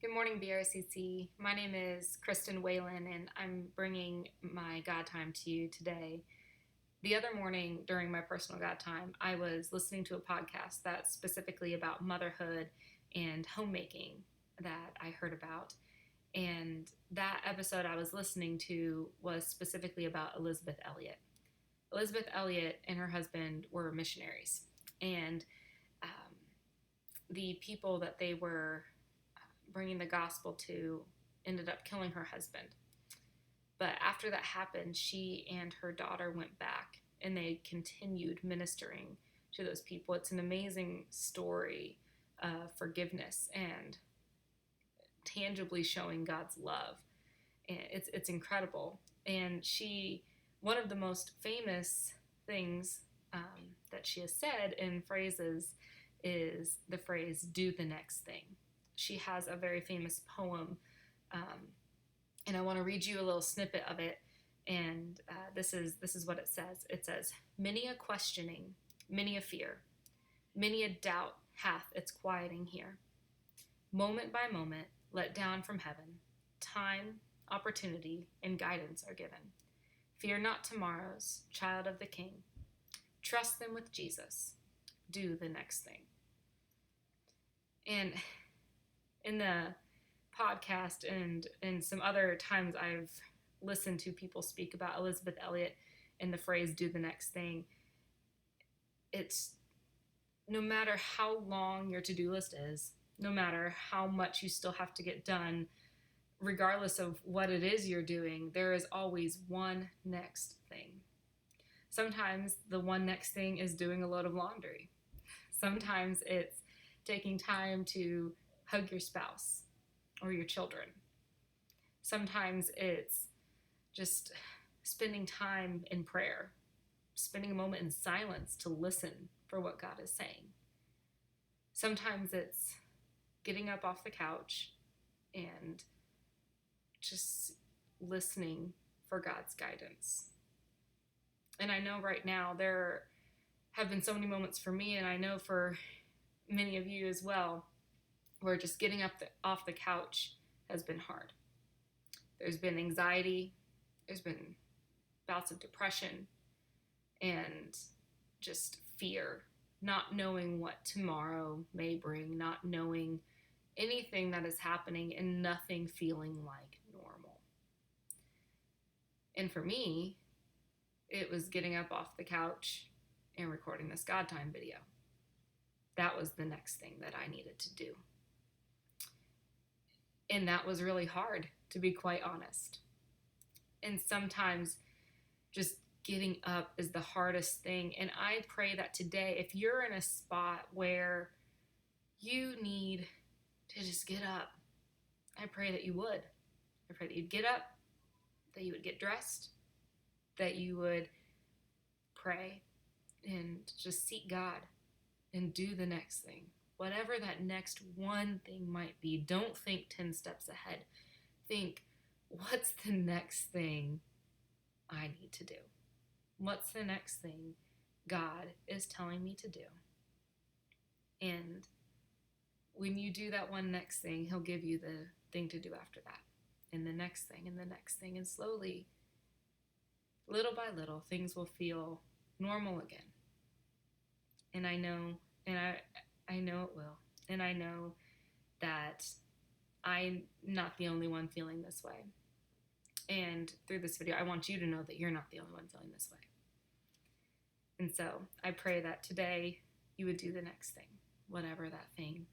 Good morning, BRCC. My name is Krysten Whalen, and I'm bringing my God time to you today. The other morning during my personal God time, I was listening to a podcast that's specifically about motherhood and homemaking that I heard about. And that episode I was listening to was specifically about Elisabeth Elliot. Elisabeth Elliot and her husband were missionaries, and the people that they were bringing the gospel to ended up killing her husband. But after that happened, she and her daughter went back and they continued ministering to those people. It's an amazing story of forgiveness and tangibly showing God's love. And it's incredible. And one of the most famous things that she has said in phrases is the phrase, do the next thing. She has a very famous poem, and I want to read you a little snippet of it. And this is what it says. It says, "Many a questioning, many a fear, many a doubt hath its quieting here. Moment by moment, let down from heaven, time, opportunity, and guidance are given. Fear not tomorrows, child of the King. Trust them with Jesus. Do the next thing." And in the podcast and some other times I've listened to people speak about Elisabeth Elliot and the phrase, do the next thing, it's no matter how long your to-do list is, no matter how much you still have to get done, regardless of what it is you're doing, there is always one next thing. Sometimes the one next thing is doing a load of laundry. Sometimes it's taking time to hug your spouse or your children. Sometimes it's just spending time in prayer, spending a moment in silence to listen for what God is saying. Sometimes it's getting up off the couch and just listening for God's guidance. And I know right now there have been so many moments for me, and I know for many of you as well, where just getting up off the couch has been hard. There's been anxiety, there's been bouts of depression, and just fear, not knowing what tomorrow may bring, not knowing anything that is happening, and nothing feeling like normal. And for me, it was getting up off the couch and recording this God Time video. That was the next thing that I needed to do. And that was really hard, to be quite honest. And sometimes just getting up is the hardest thing. And I pray that today, if you're in a spot where you need to just get up, I pray that you would. I pray that you'd get up, that you would get dressed, that you would pray and just seek God and do the next thing. Whatever that next one thing might be, don't think 10 steps ahead. Think, what's the next thing I need to do? What's the next thing God is telling me to do? And when you do that one next thing, He'll give you the thing to do after that, and the next thing, and the next thing. And slowly, little by little, things will feel normal again. And I know, I know it will. And I know that I'm not the only one feeling this way. And through this video, I want you to know that you're not the only one feeling this way. And so I pray that today you would do the next thing, whatever that thing